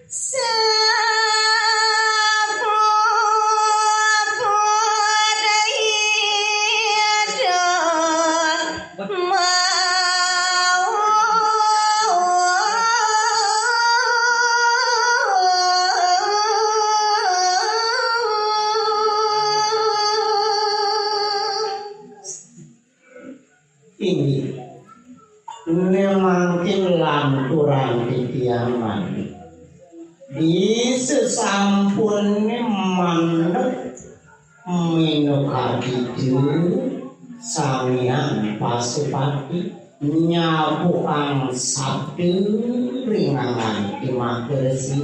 Ini mangkin lanturan titiangan di sesampun mandek minukadidu Sanghyang Pasupati nyabuang sabdu ringangan di magersi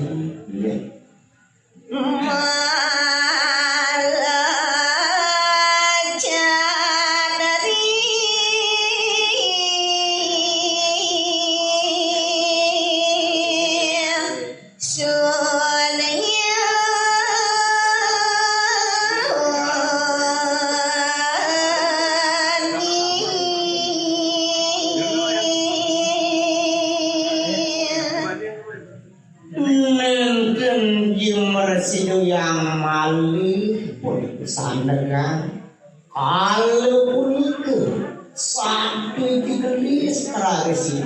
Sido yang malih pun sandakan kalau punika sampai dikelis tradisi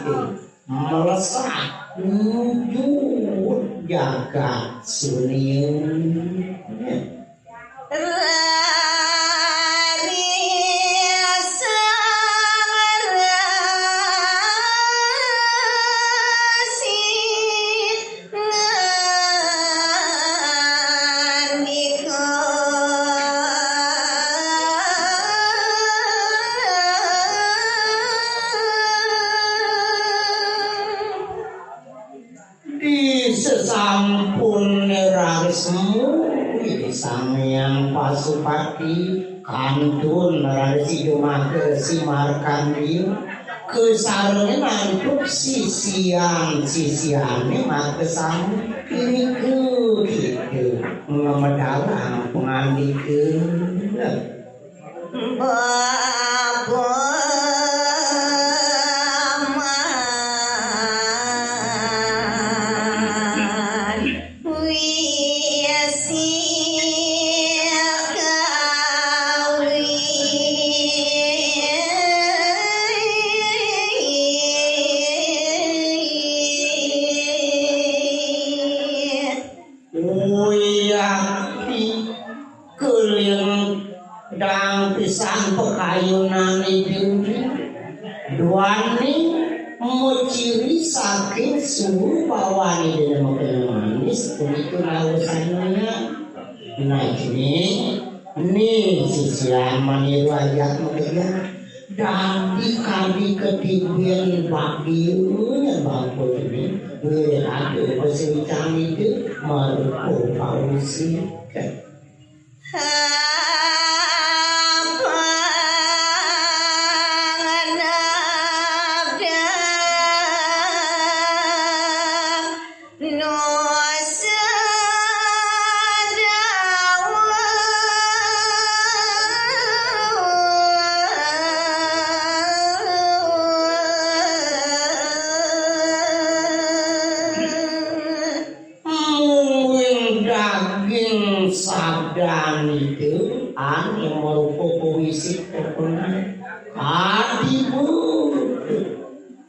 melesat menuju jagat sunyin. Sesampun nerasmu Sanghyang Pasupati kantun nerasi dumake simarkan dia kesarane nantuk sisiane make sang ini ke gitu ngemedalang pengandikeun pisan pekayunan itu duani muciri saking suhu bawani dan makan manis begitu lausannya nah ini sisian maniru ayat makanya dan dikali ketibian bagiannya bangku ini berada bersencang itu merupakan pausi sabdan itu yang merupakan puisi terkenal adibu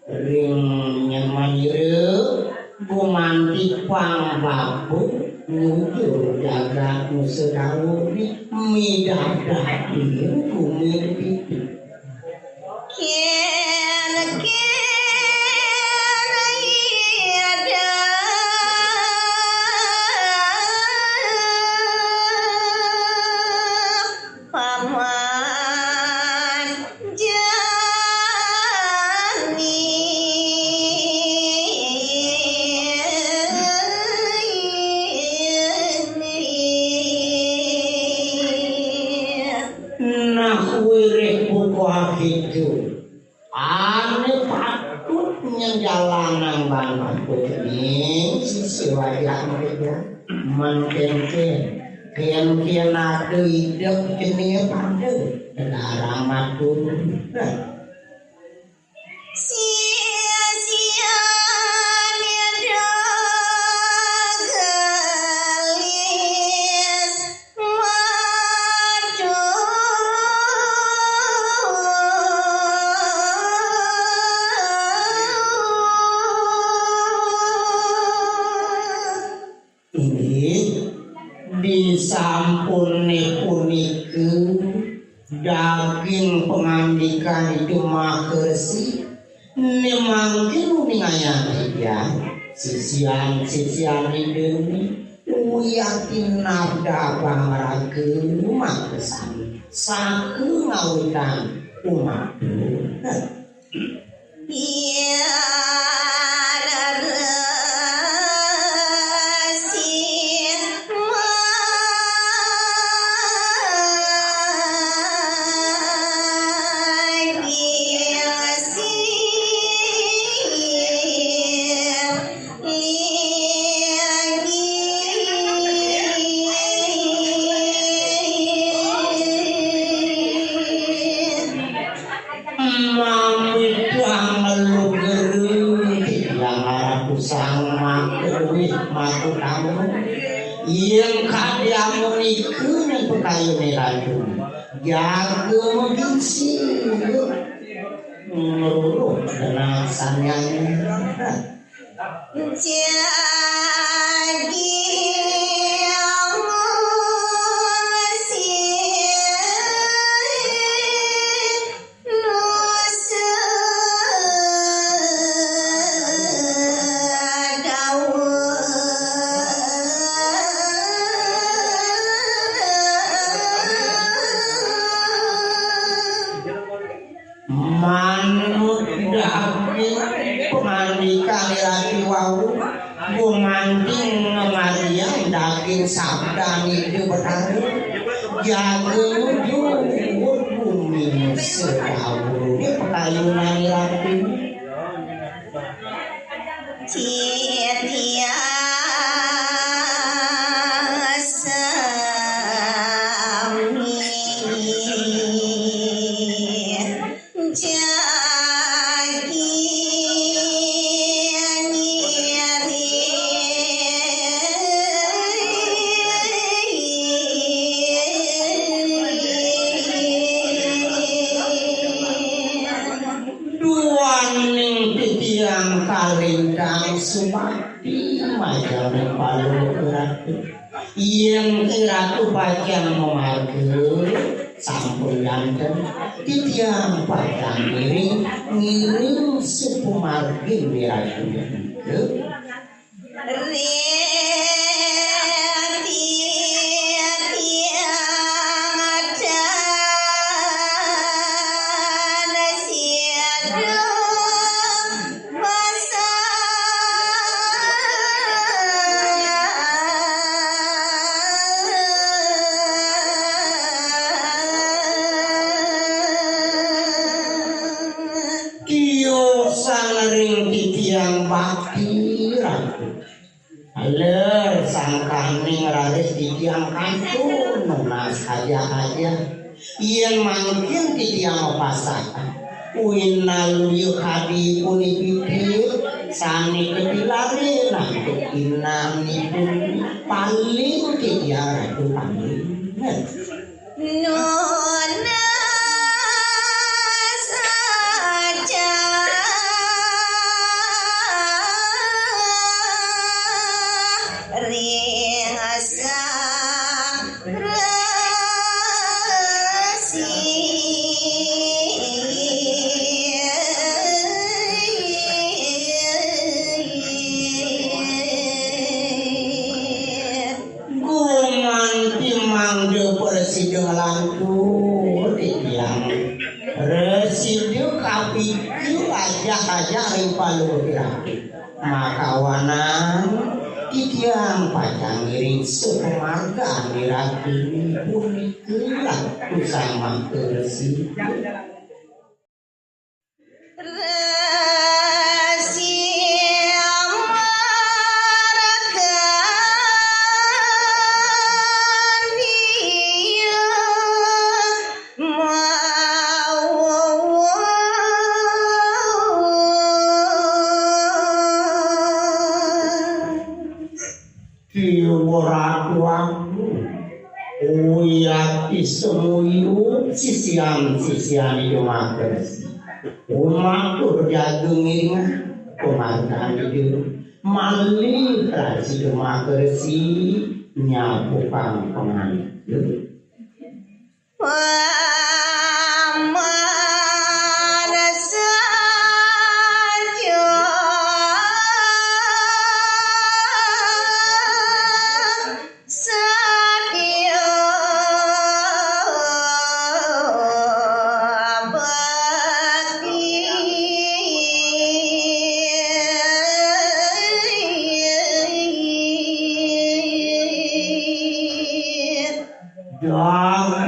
ring nyamanyire gumanti pang babu nyujur jagat nusedawuri midadadi kumir itu itu ane patutnya jalanan banget begini sisi wajah mereka menkenken kian ada hidup jenis pada darah matur sia-sia sampun puniki daging pengandikan itu makersi nemangkin ningayang ya sisian ini uyakin nabda pangarakeun makesan sakeung ngawitan umat iya yang kadiamu iku yang pekayu neraju jaga mengisi meruruh dengan sanyanya jadi sabda itu bertaruh jagung bumi sedahulu pekayunan ratu cia Sumati majane palu ratu yang ratu bagian memarke sampun yanten titiang padang ngiring supu margin miratunya ke yang kantun menas aja yang mungkin tiang pasakan uinalu hadi punipipir sani ketilare nantuk inami pun paling tiang itu paling nona makawanan titiang pacang ngiring sekemarga nirati punikulah kusama kersi semuyu sisian itu makers umat berjagung ingat pemandangan itu malih tradisi makersi nyapu kang pengantin.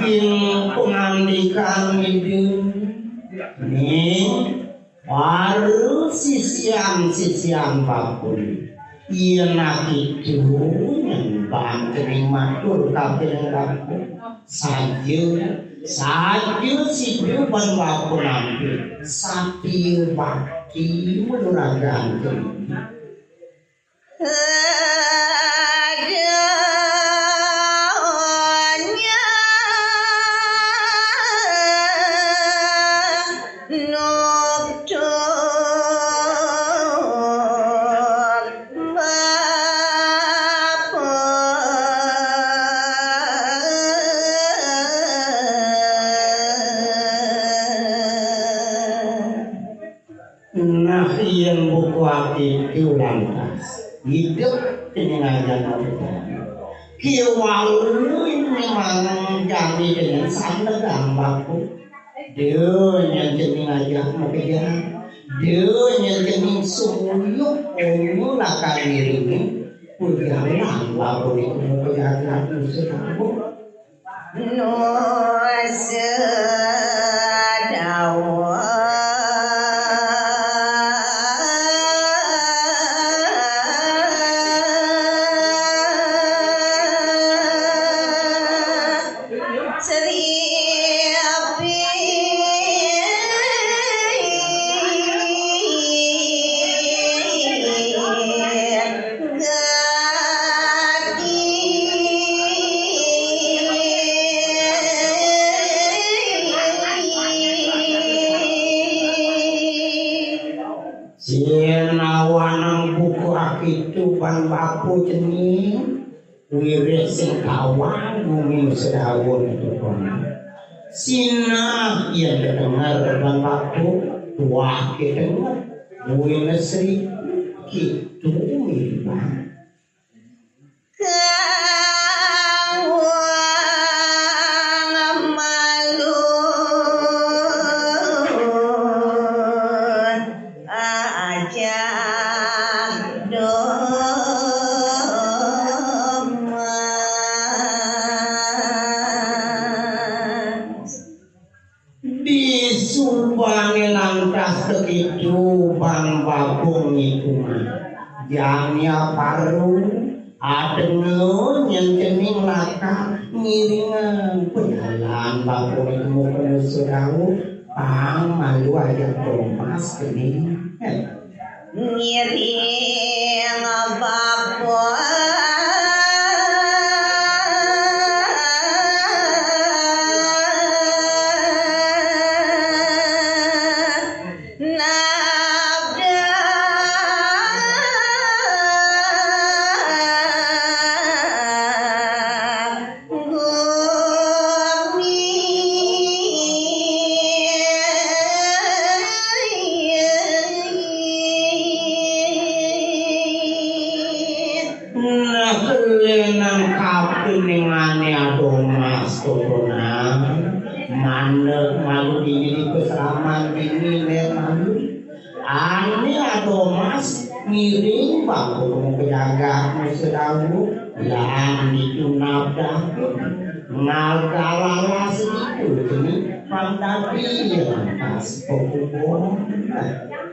Daging pengandikan itu nih baru sisian bakul nak itu yang bangkring matur kapil bakul saja si ban bakul nanti sapi bakti menuragan yang buku hati lantas hidup dengan ajaran kita. Kiwalu memang kami dengan sangat gambarku. Dia yang jenis ajak makian, dia yang jenis suyuk umur akan dirinya. Pujalan lalu itu pujalan musuh aku. Sienawanang buku akitu ban bapu jening wirid sing kawan bumi sedawun itu pun sina ia dengar ban bapu wah kedengar wirid sri kitu mirban Sumpahnya lantas begitu bang babung itu jangnya paru adengen yang jening laka ngiringan penjalan babung itu mau kena surawu pang malu aja Thomas kening ngiring babung Kelenang kapiningane adomas corona mandek malu diri keseraman dini malu ane adomas miring baku mau kejaga sedawu yang itu nabdah ngalgalala segitu ini pandapi yang pas pokoknya